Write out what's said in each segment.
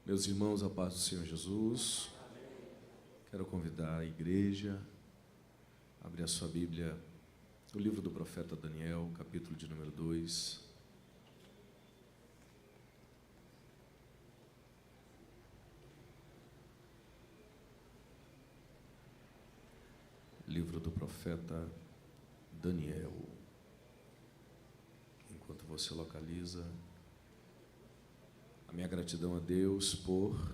Meus irmãos, a paz do Senhor Jesus. Quero convidar a igreja a abrir a sua Bíblia no livro do profeta Daniel, capítulo de número 2. Livro do profeta Daniel. Enquanto você localiza, a minha gratidão a Deus por,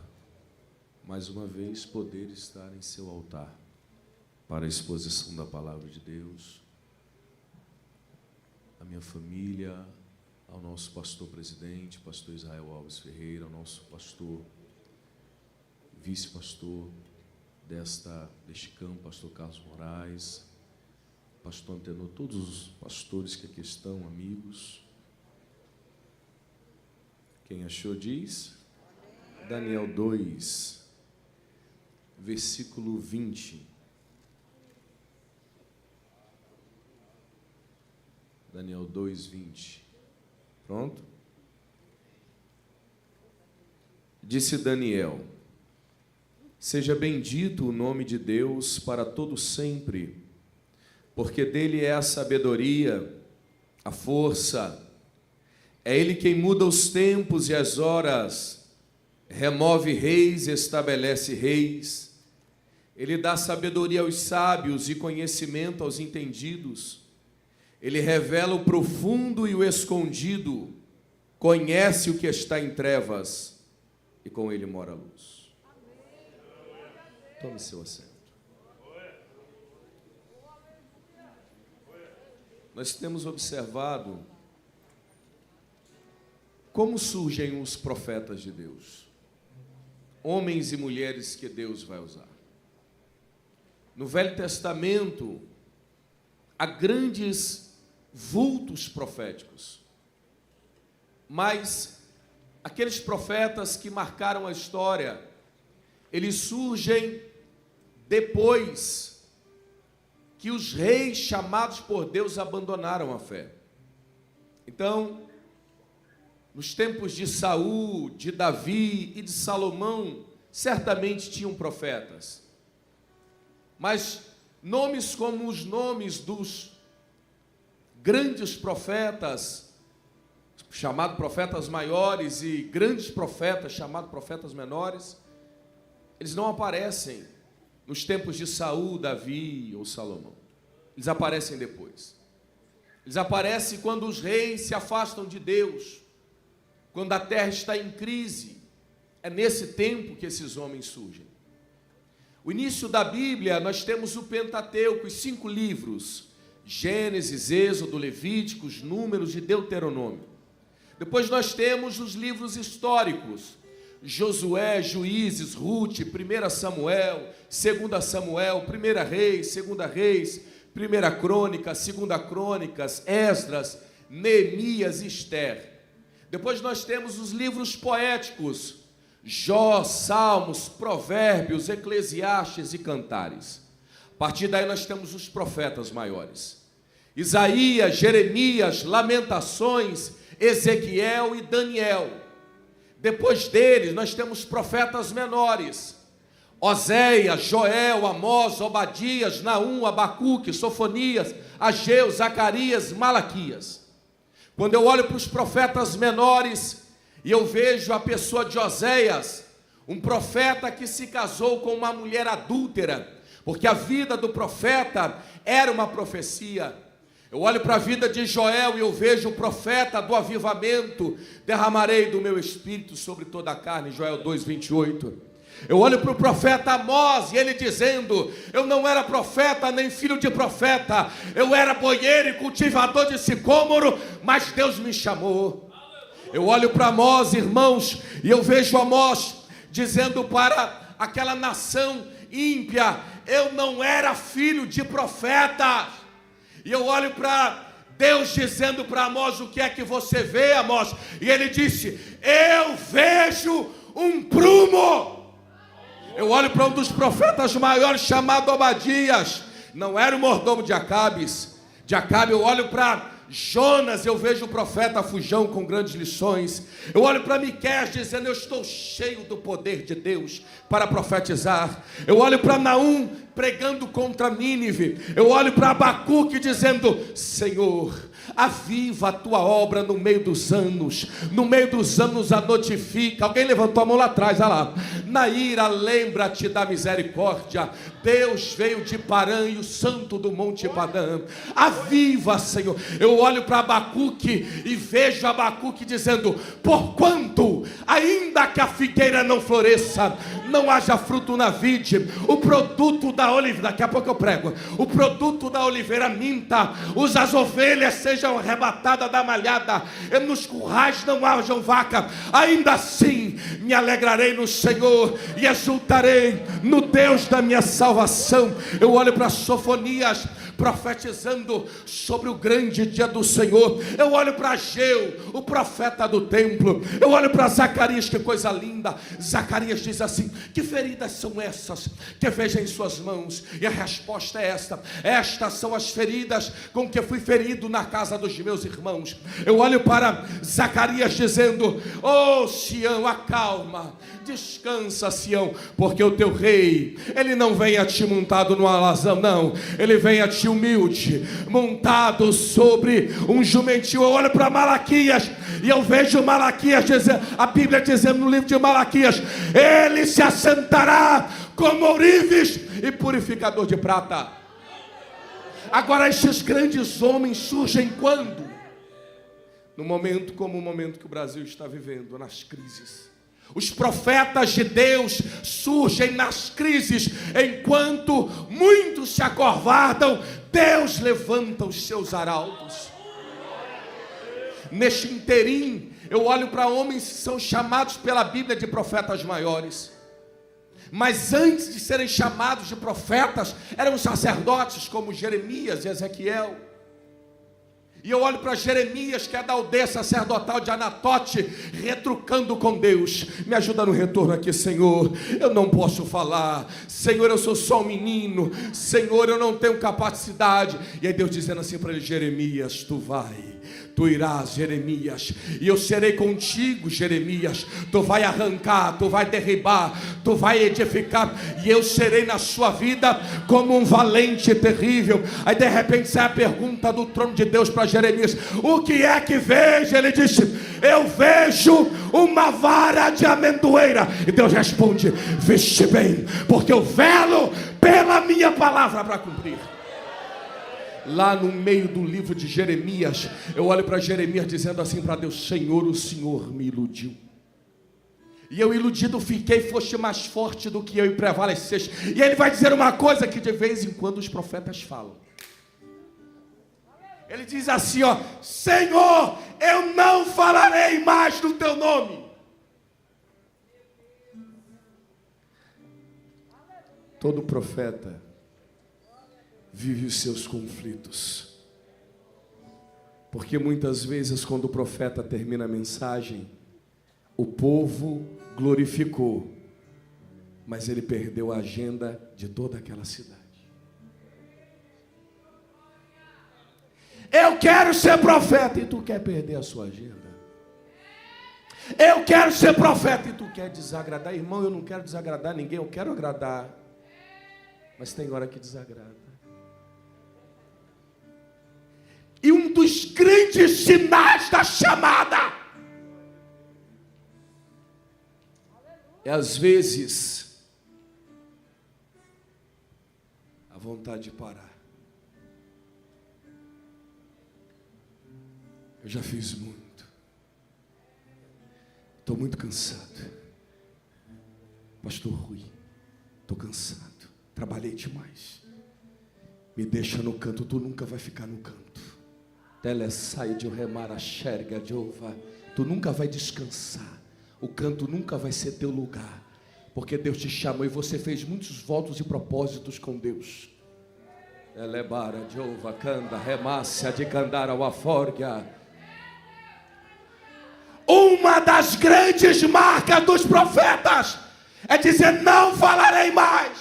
mais uma vez, poder estar em seu altar para a exposição da palavra de Deus, a minha família, ao nosso pastor-presidente, pastor Israel Alves Ferreira, ao nosso pastor, vice-pastor deste campo, pastor Carlos Moraes, pastor Antenor, todos os pastores que aqui estão, amigos. Quem achou diz? Daniel 2, versículo 20. Daniel 2, 20. Pronto? Disse Daniel: seja bendito o nome de Deus para todo sempre, porque dele é a sabedoria, a força. É Ele quem muda os tempos e as horas, remove reis e estabelece reis. Ele dá sabedoria aos sábios e conhecimento aos entendidos. Ele revela o profundo e o escondido, conhece o que está em trevas e com Ele mora a luz. Tome seu assento. Nós temos observado como surgem os profetas de Deus, homens e mulheres que Deus vai usar. No Velho Testamento, há grandes vultos proféticos, mas aqueles profetas que marcaram a história, eles surgem depois que os reis chamados por Deus abandonaram a fé. Então, nos tempos de Saul, de Davi e de Salomão, certamente tinham profetas. Mas nomes como os nomes dos grandes profetas, chamados profetas maiores, e grandes profetas, chamados profetas menores, eles não aparecem nos tempos de Saul, Davi ou Salomão. Eles aparecem depois. Eles aparecem quando os reis se afastam de Deus, quando a terra está em crise. É nesse tempo que esses homens surgem. O início da Bíblia, nós temos o Pentateuco, os 5 livros: Gênesis, Êxodo, Levíticos, Números e Deuteronômio. Depois nós temos os livros históricos: Josué, Juízes, Ruth, 1 Samuel, 2 Samuel, 1 Reis, 2 Reis, 1 Crônica, 2 Crônicas, Esdras, Neemias e Esther. Depois nós temos os livros poéticos: Jó, Salmos, Provérbios, Eclesiastes e Cantares. A partir daí nós temos os profetas maiores: Isaías, Jeremias, Lamentações, Ezequiel e Daniel. Depois deles nós temos profetas menores: Oséias, Joel, Amós, Obadias, Naum, Abacuque, Sofonias, Ageu, Zacarias, Malaquias. Quando eu olho para os profetas menores e eu vejo a pessoa de Oséias, um profeta que se casou com uma mulher adúltera, porque a vida do profeta era uma profecia. Eu olho para a vida de Joel e eu vejo o profeta do avivamento: derramarei do meu espírito sobre toda a carne, Joel 2:28. Eu olho para o profeta Amós e ele dizendo: eu não era profeta nem filho de profeta, eu era boieiro e cultivador de sicômoro, mas Deus me chamou. Eu olho para Amós, irmãos, e eu vejo Amós dizendo para aquela nação ímpia: eu não era filho de profeta. E eu olho para Deus dizendo para Amós: o que é que você vê, Amós? E ele disse: eu vejo um prumo. Eu olho para um dos profetas maiores, chamado Obadias, não era o mordomo de Acabe. Eu olho para Jonas, eu vejo o profeta Fujão com grandes lições. Eu olho para Miqueias dizendo: eu estou cheio do poder de Deus para profetizar. Eu olho para Naum pregando contra Nínive. Eu olho para Abacuque dizendo: Senhor, aviva a tua obra no meio dos anos. No meio dos anos a notifica. Alguém levantou a mão lá atrás, olha lá. Naíra, lembra-te da misericórdia. Deus veio de Parã e o santo do monte Padã. Aviva, Senhor. Eu olho para Abacuque e vejo Abacuque dizendo: porquanto, ainda que a figueira não floresça, não haja fruto na vide, o produto da oliveira, daqui a pouco eu prego, o produto da oliveira minta, as ovelhas sejam arrebatadas da malhada, e nos currais não hajam vaca, ainda assim me alegrarei no Senhor e exultarei no Deus da minha salvação. Eu olho para Sofonias profetizando sobre o grande dia do Senhor. Eu olho para Ageu, o profeta do templo. Eu olho para Zacarias, que coisa linda. Zacarias diz assim: que feridas são essas que vejo em suas mãos? E a resposta é esta: estas são as feridas com que fui ferido na casa dos meus irmãos. Eu olho para Zacarias dizendo: oh Sião, acalma, descansa Sião, porque o teu rei, ele não vem a ti montado no alazão, não, ele vem a ti humilde, montado sobre um jumentinho. Eu olho para Malaquias e eu vejo Malaquias dizendo, a Bíblia dizendo no livro de Malaquias: ele se assentará como ourives e purificador de prata. Agora, estes grandes homens surgem quando? No momento como o momento que o Brasil está vivendo, nas crises. Os profetas de Deus surgem nas crises. Enquanto muitos se acovardam, Deus levanta os seus arautos. Neste interim, eu olho para homens que são chamados pela Bíblia de profetas maiores. Mas antes de serem chamados de profetas, eram sacerdotes como Jeremias e Ezequiel. E eu olho para Jeremias, que é da aldeia sacerdotal de Anatote, retrucando com Deus. Me ajuda no retorno aqui, Senhor. Eu não posso falar. Senhor, eu sou só um menino. Senhor, eu não tenho capacidade. E aí Deus dizendo assim para ele: Jeremias, tu vai. Tu irás, Jeremias, e eu serei contigo, Jeremias. Tu vai arrancar, tu vai derribar, tu vai edificar, e eu serei na sua vida como um valente terrível. Aí de repente sai a pergunta do trono de Deus para Jeremias: o que é que vejo? Ele disse: eu vejo uma vara de amendoeira. E Deus responde: veste bem, porque eu velo pela minha palavra para cumprir. Lá no meio do livro de Jeremias, eu olho para Jeremias dizendo assim para Deus: Senhor, o Senhor me iludiu. E eu iludido fiquei, foste mais forte do que eu e prevaleceste. E ele vai dizer uma coisa que de vez em quando os profetas falam. Ele diz assim, ó: Senhor, eu não falarei mais no teu nome. Todo profeta vive os seus conflitos, porque muitas vezes quando o profeta termina a mensagem, o povo glorificou, mas ele perdeu a agenda de toda aquela cidade. Eu quero ser profeta e tu quer perder a sua agenda. Eu quero ser profeta e tu quer desagradar. Irmão, eu não quero desagradar ninguém, eu quero agradar, mas tem hora que desagrada. E um dos grandes sinais da chamada é às vezes a vontade de parar. Eu já fiz muito. Estou muito cansado. Pastor Rui, estou cansado. Trabalhei demais. Me deixa no canto, tu nunca vai ficar no canto. Telesai de remar a xerga de ova. Tu nunca vai descansar. O canto nunca vai ser teu lugar. Porque Deus te chamou e você fez muitos votos e propósitos com Deus. Elebara de ova, canda, remácia de candara o aforga. Uma das grandes marcas dos profetas é dizer: não falarei mais.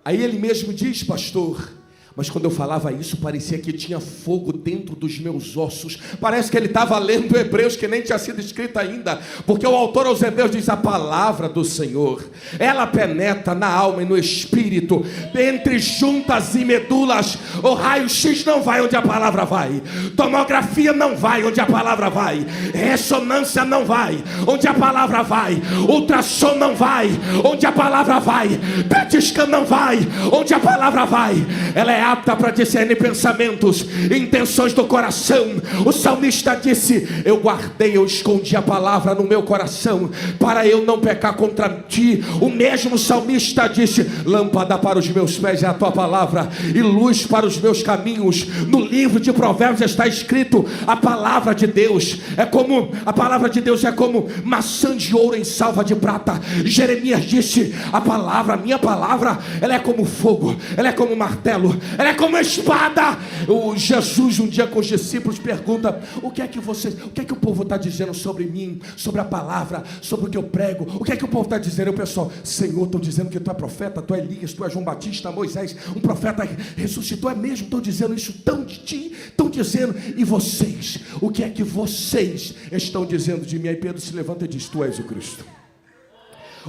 Aí ele mesmo diz, pastor: Mas quando eu falava isso, parecia que tinha fogo dentro dos meus ossos. Parece que ele estava lendo Hebreus, que nem tinha sido escrito ainda. Porque o autor aos Hebreus diz: a palavra do Senhor, ela penetra na alma e no espírito, entre juntas e medulas. O raio-x não vai onde a palavra vai. Tomografia não vai onde a palavra vai. Ressonância não vai onde a palavra vai. Ultrassom não vai onde a palavra vai. PET scan não vai onde a palavra vai. Ela é apta para discernir pensamentos e intenções do coração. O salmista disse: eu guardei, eu escondi a palavra no meu coração, para eu não pecar contra ti. O mesmo salmista disse: lâmpada para os meus pés é a tua palavra, e luz para os meus caminhos. No livro de Provérbios está escrito: a palavra de Deus é como maçã de ouro em salva de prata. Jeremias disse: a palavra, a minha palavra, ela é como fogo, ela é como martelo, ela é como espada. O Jesus um dia com os discípulos pergunta: o que é que o povo está dizendo sobre mim, sobre a palavra, sobre o que eu prego? O que é que o povo está dizendo? O pessoal: Senhor, estão dizendo que tu é profeta, tu é Elias, tu é João Batista, Moisés, um profeta ressuscitou. É mesmo? Estão dizendo isso, estão dizendo. E vocês, o que é que vocês estão dizendo de mim? Aí Pedro se levanta e diz: tu és o Cristo,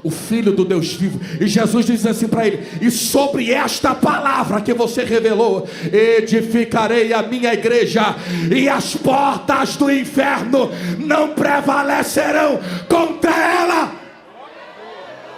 o Filho do Deus vivo. E Jesus diz assim para ele: e sobre esta palavra que você revelou, edificarei a minha igreja, e as portas do inferno não prevalecerão contra ela.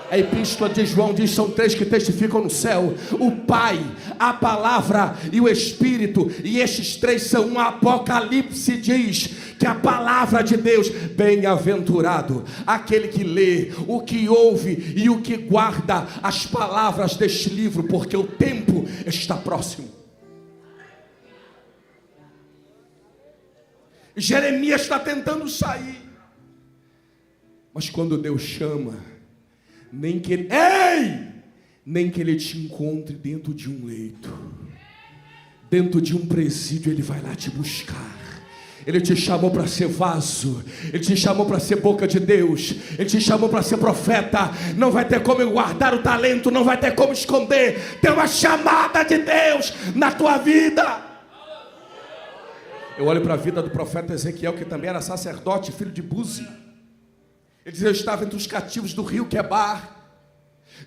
A epístola de João diz: são três que testificam no céu: o Pai, a palavra e o Espírito. E estes três são um. Apocalipse diz que a palavra de Deus, bem-aventurado aquele que lê, o que ouve e o que guarda as palavras deste livro, porque o tempo está próximo. Jeremias está tentando sair, mas quando Deus chama, nem que ele te encontre dentro de um leito, dentro de um presídio, ele vai lá te buscar. Ele te chamou para ser vaso, ele te chamou para ser boca de Deus, ele te chamou para ser profeta. Não vai ter como guardar o talento, não vai ter como esconder. Tem uma chamada de Deus na tua vida. Eu olho para a vida do profeta Ezequiel, que também era sacerdote, filho de Buzi. Ele diz: eu estava entre os cativos do rio Quebar.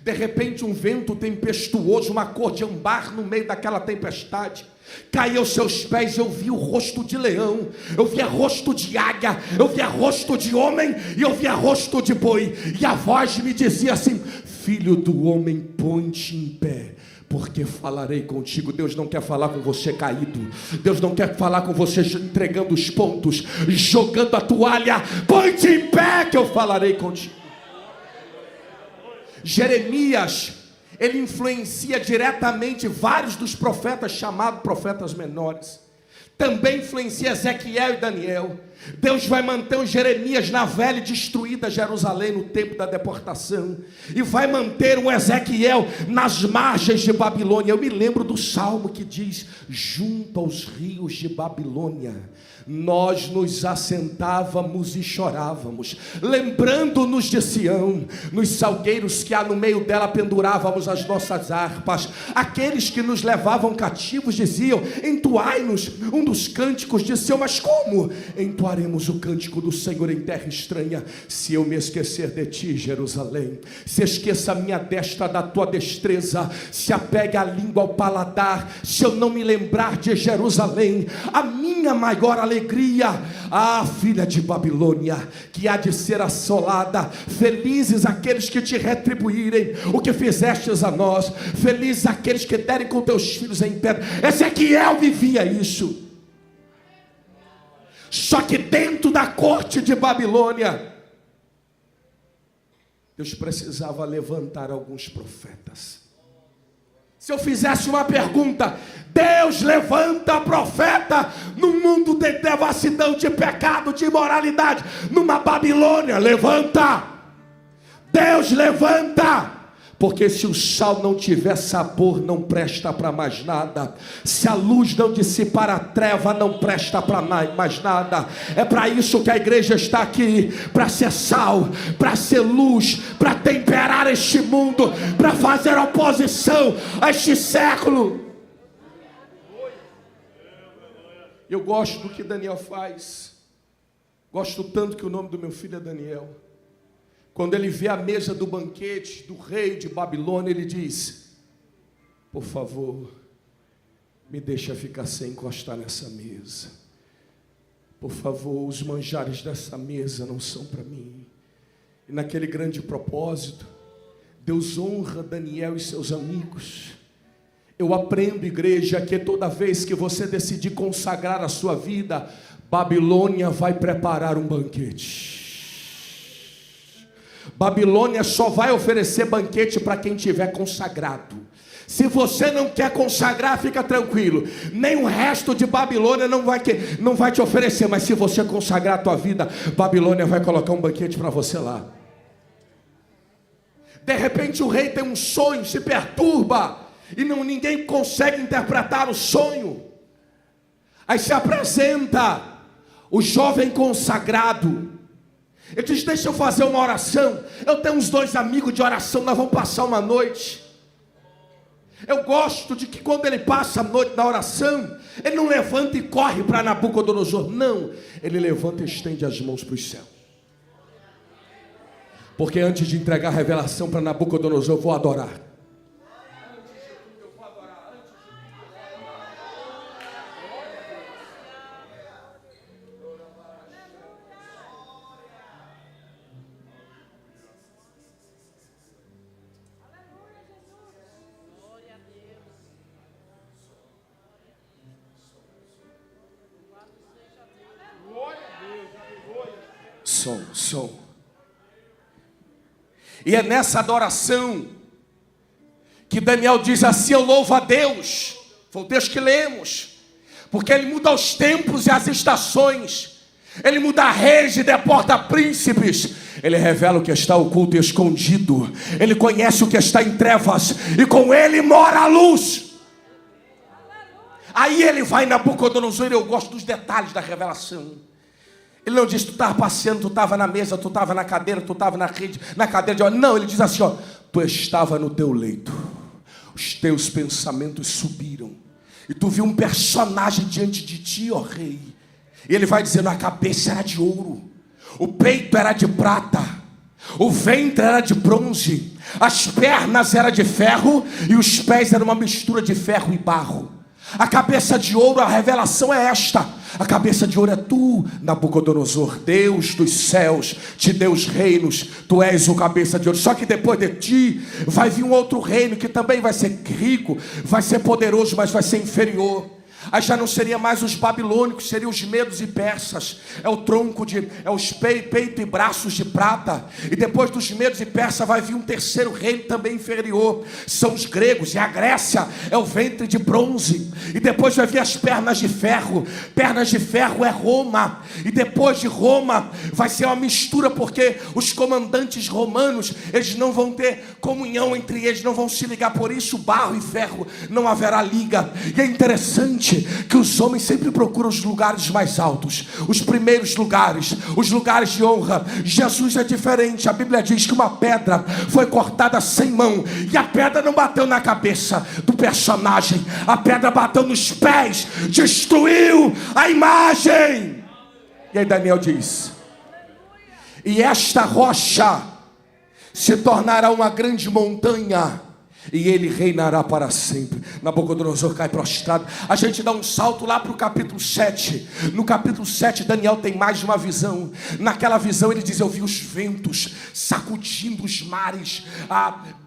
De repente um vento tempestuoso, uma cor de ambar no meio daquela tempestade, caiu aos seus pés. Eu vi o rosto de leão, eu vi o rosto de águia, eu vi o rosto de homem e eu vi o rosto de boi. E a voz me dizia assim: filho do homem, põe-te em pé, porque falarei contigo. Deus não quer falar com você caído. Deus não quer falar com você entregando os pontos, jogando a toalha. Põe-te em pé que eu falarei contigo. Jeremias, ele influencia diretamente vários dos profetas chamados profetas menores. Também influencia Ezequiel e Daniel. Deus vai manter o Jeremias na velha e destruída Jerusalém no tempo da deportação, e vai manter o Ezequiel nas margens de Babilônia. Eu me lembro do salmo que diz: junto aos rios de Babilônia nós nos assentávamos e chorávamos, lembrando-nos de Sião, nos salgueiros que há no meio dela pendurávamos as nossas harpas. Aqueles que nos levavam cativos diziam: entoai-nos um dos cânticos de Sião. Mas como entoaremos o cântico do Senhor em terra estranha? Se eu me esquecer de ti, Jerusalém, se esqueça a minha destra da tua destreza, se apegue a língua ao paladar, se eu não me lembrar de Jerusalém, a minha maior alegria. Ah, filha de Babilônia, que há de ser assolada. Felizes aqueles que te retribuírem o que fizestes a nós. Felizes aqueles que derem com teus filhos em pedra. Ezequiel vivia isso. Só que dentro da corte de Babilônia, Deus precisava levantar alguns profetas. Se eu fizesse uma pergunta: Deus levanta profeta num mundo de devassidão, de pecado, de imoralidade, numa Babilônia? Levanta. Deus levanta. Porque se o sal não tiver sabor, não presta para mais nada. Se a luz não dissipar a treva, não presta para mais nada. É para isso que a igreja está aqui, para ser sal, para ser luz, para temperar este mundo, para fazer oposição a este século. Eu gosto do que Daniel faz. Gosto tanto que o nome do meu filho é Daniel. Quando ele vê a mesa do banquete do rei de Babilônia, ele diz: por favor, me deixa ficar sem encostar nessa mesa. Por favor, os manjares dessa mesa não são para mim. E naquele grande propósito, Deus honra Daniel e seus amigos. Eu aprendo, igreja, que toda vez que você decidir consagrar a sua vida, Babilônia vai preparar um banquete. Babilônia só vai oferecer banquete para quem tiver consagrado. Se você não quer consagrar, fica tranquilo. Nem o resto de Babilônia não vai te oferecer. Mas se você consagrar a tua vida, Babilônia vai colocar um banquete para você lá. De repente o rei tem um sonho, se perturba e ninguém consegue interpretar o sonho. Aí se apresenta o jovem consagrado. Ele diz: deixa eu fazer uma oração. Eu tenho uns 2 amigos de oração, nós vamos passar uma noite. Eu gosto de que quando ele passa a noite na oração, ele não levanta e corre para Nabucodonosor. Não, ele levanta e estende as mãos para os céus. Porque antes de entregar a revelação para Nabucodonosor, eu vou adorar. Som. E é nessa adoração que Daniel diz assim: eu louvo a Deus. Foi o texto que lemos. Porque Ele muda os tempos e as estações. Ele muda reis e deporta príncipes. Ele revela o que está oculto e escondido. Ele conhece o que está em trevas, e com Ele mora a luz. Aí ele vai em Nabucodonosor, e eu gosto dos detalhes da revelação. Ele não diz: tu estava passeando, tu estava na mesa, tu estava na cadeira, tu estava na rede, na cadeira de... Não, ele diz assim: ó, tu estava no teu leito, os teus pensamentos subiram, e tu viu um personagem diante de ti, ó rei. E ele vai dizendo: a cabeça era de ouro, o peito era de prata, o ventre era de bronze, as pernas eram de ferro, e os pés eram uma mistura de ferro e barro. A cabeça de ouro, a revelação é esta: a cabeça de ouro é tu, Nabucodonosor, Deus dos céus, te deu os reinos, tu és o cabeça de ouro. Só que depois de ti vai vir um outro reino que também vai ser rico, vai ser poderoso, mas vai ser inferior. Aí já não seria mais os babilônicos, seriam os medos e persas. É o tronco é os peito e braços de prata. E depois dos medos e persas vai vir um terceiro reino também inferior. São os gregos, e a Grécia é o ventre de bronze. E depois vai vir as pernas de ferro. Pernas de ferro é Roma. E depois de Roma vai ser uma mistura, porque os comandantes romanos, eles não vão ter comunhão entre eles, não vão se ligar. Por isso barro e ferro não haverá liga. E é interessante que os homens sempre procuram os lugares mais altos, os primeiros lugares, os lugares de honra. Jesus é diferente. A Bíblia diz que uma pedra foi cortada sem mão, e a pedra não bateu na cabeça do personagem, a pedra bateu nos pés, destruiu a imagem. E aí Daniel diz: e esta rocha se tornará uma grande montanha, e ele reinará para sempre. Nabucodonosor cai prostrado. A gente dá um salto lá para o capítulo 7. No capítulo 7 Daniel tem mais de uma visão. Naquela visão ele diz: eu vi os ventos sacudindo os mares,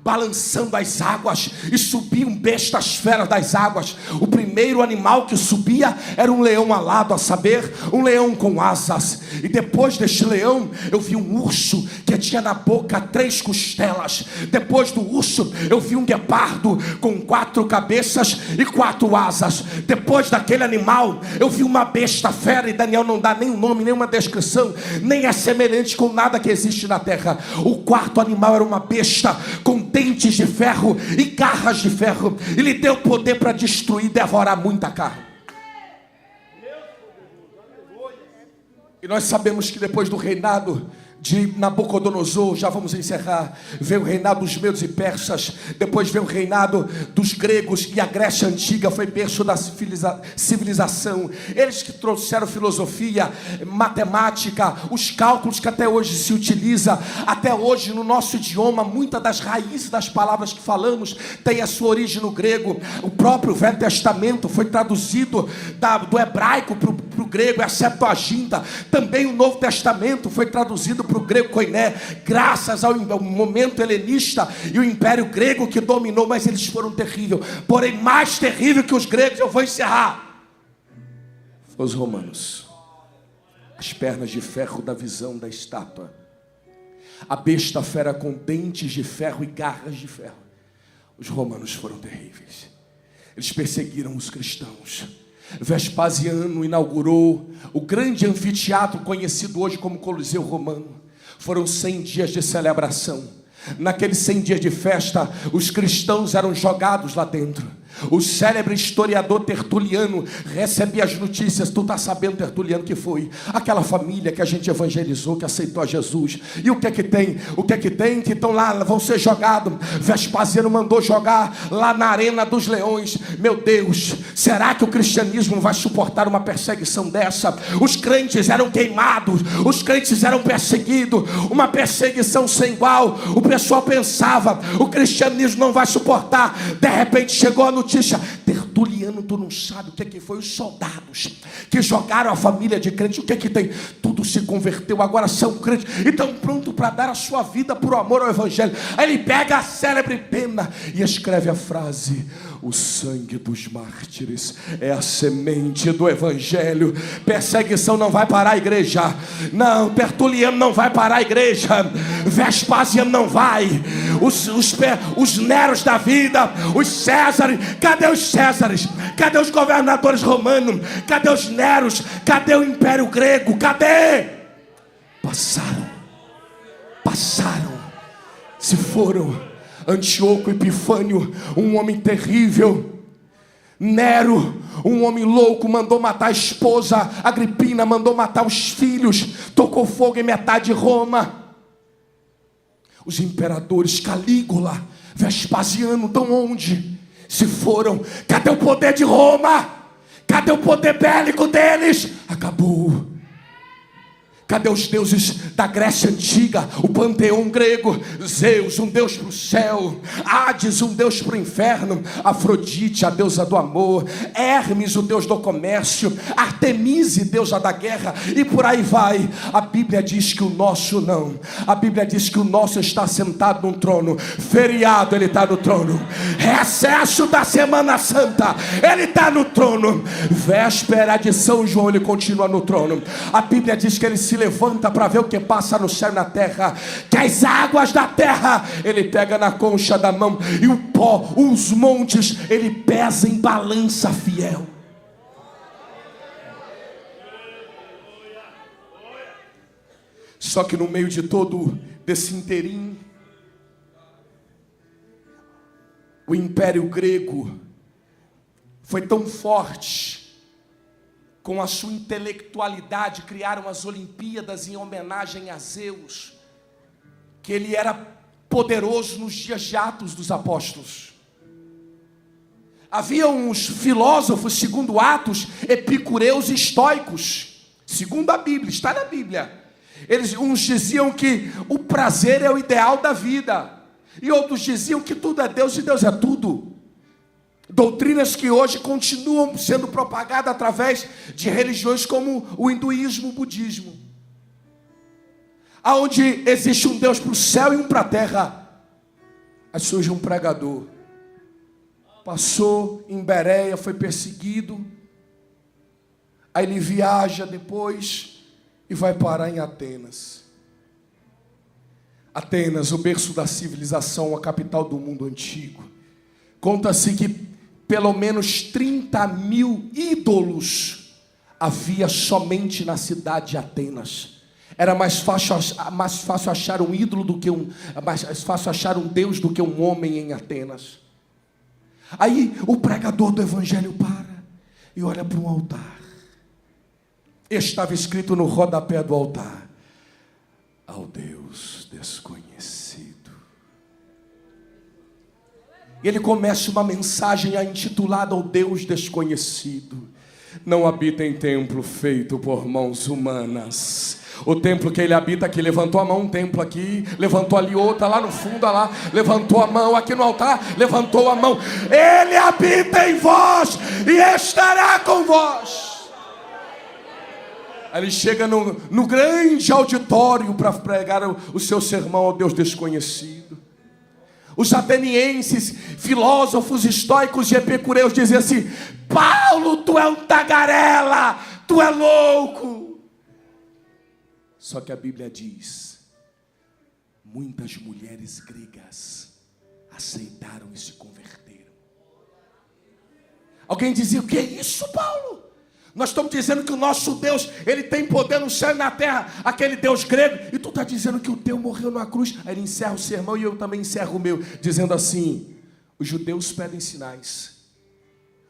balançando as águas, e subiam bestas feras das águas. O primeiro animal que subia era um leão alado, a saber, um leão com asas. E depois deste leão eu vi um urso que tinha na boca 3 costelas. Depois do urso eu vi um guepardo com 4 cabeças e 4 asas. Depois daquele animal eu vi uma besta fera, e Daniel não dá nem um nome, nem uma descrição, nem é semelhante com nada que existe na terra. O quarto animal era uma besta com dentes de ferro e garras de ferro. Ele deu poder para destruir e devorar muita carne. E nós sabemos que depois do reinado de Nabucodonosor, já vamos encerrar, veio o reinado dos medos e persas, depois veio o reinado dos gregos, e a Grécia Antiga foi berço da civilização. Eles que trouxeram filosofia, matemática, os cálculos que até hoje se utiliza, até hoje no nosso idioma, muitas das raízes das palavras que falamos tem a sua origem no grego. O próprio Velho Testamento foi traduzido do hebraico para o grego, é a Septuaginta. Também o Novo Testamento foi traduzido para o grego koiné, graças ao momento helenista e o império grego que dominou. Mas eles foram terríveis, porém mais terrível que os gregos, eu vou encerrar, foi os romanos. As pernas de ferro da visão da estátua, a besta fera com dentes de ferro e garras de ferro. Os romanos foram terríveis, eles perseguiram os cristãos. Vespasiano inaugurou o grande anfiteatro conhecido hoje como Coliseu Romano. Foram 100 dias de celebração. Naqueles 100 dias de festa, os cristãos eram jogados lá dentro. O célebre historiador Tertuliano recebia as notícias. Tu está sabendo, Tertuliano, que foi aquela família que a gente evangelizou, que aceitou a Jesus. E o que é que tem? O que é que tem? Que estão lá, vão ser jogados. Vespasiano mandou jogar lá na Arena dos Leões. Meu Deus, será que o cristianismo vai suportar uma perseguição dessa? Os crentes eram queimados, os crentes eram perseguidos, uma perseguição sem igual. O pessoal pensava, o cristianismo não vai suportar. De repente chegou a notícia: Tertuliano, tu não sabe o que é que foi? Os soldados que jogaram a família de crente, o que é que tem? Tudo se converteu, agora são crentes e estão prontos para dar a sua vida por amor ao evangelho. Aí ele pega a célebre pena e escreve a frase: o sangue dos mártires é a semente do evangelho. Perseguição não vai parar a igreja. Não, Tertuliano não vai parar a igreja. Vespasiano não vai. Os Neros da vida, os Césares, cadê os Césares? Cadê os governadores romanos? Cadê os Neros? Cadê o Império Grego? Cadê? Passaram, se foram. Antíoco Epifânio, um homem terrível. Nero, um homem louco, mandou matar a esposa. Agripina mandou matar os filhos, tocou fogo em metade de Roma. Os imperadores Calígula, Vespasiano, estão onde? Se foram. Cadê o poder de Roma? Cadê o poder bélico deles? Acabou. Cadê os deuses da Grécia Antiga? O panteão grego: Zeus, um deus para o céu; Hades, um deus para o inferno; Afrodite, a deusa do amor; Hermes, o deus do comércio; Artemise, deusa da guerra, e por aí vai. A Bíblia diz que o nosso não. A Bíblia diz que o nosso está sentado num trono. Feriado, ele está no trono. Recesso da Semana Santa, ele está no trono. Véspera de São João, ele continua no trono. A Bíblia diz que ele se levanta para ver o que passa no céu e na terra, que as águas da terra ele pega na concha da mão, e o pó, os montes, ele pesa em balança fiel. Só que no meio de todo desse inteirinho, o Império Grego foi tão forte, com a sua intelectualidade, criaram as Olimpíadas em homenagem a Zeus, que ele era poderoso nos dias de Atos dos Apóstolos. Havia uns filósofos, segundo Atos, epicureus e estoicos, segundo a Bíblia, está na Bíblia. Uns diziam que o prazer é o ideal da vida, e outros diziam que tudo é Deus e Deus é tudo. Doutrinas que hoje continuam sendo propagadas através de religiões como o hinduísmo, o budismo, aonde existe um Deus para o céu e um para a terra. Aí surge um pregador, passou em Bereia, foi perseguido, aí ele viaja depois e vai parar em Atenas. Atenas, o berço da civilização, a capital do mundo antigo. Conta-se que pelo menos 30 mil ídolos havia somente na cidade de Atenas. Era mais fácil achar um ídolo do que mais fácil achar um Deus do que um homem em Atenas. Aí o pregador do evangelho para e olha para um altar. Estava escrito no rodapé do altar: ao Deus E ele começa uma mensagem intitulada ao Deus desconhecido. Não habita em templo feito por mãos humanas. O templo que ele habita aqui, levantou a mão, um templo aqui, levantou ali outra, lá no fundo, lá, levantou a mão, aqui no altar, levantou a mão. Ele habita em vós e estará com vós. Aí ele chega no grande auditório para pregar o seu sermão ao Deus desconhecido. Os atenienses, filósofos estoicos e epicureus diziam assim: Paulo, tu é um tagarela, tu é louco. Só que a Bíblia diz: muitas mulheres gregas aceitaram e se converteram. Alguém dizia: o que é isso, Paulo? Nós estamos dizendo que o nosso Deus, ele tem poder no céu e na terra, aquele Deus grego, e tu está dizendo que o teu morreu na cruz. Aí ele encerra o sermão e eu também encerro o meu, dizendo assim: os judeus pedem sinais,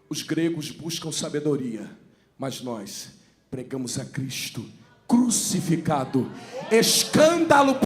os gregos buscam sabedoria, mas nós pregamos a Cristo crucificado. Escândalo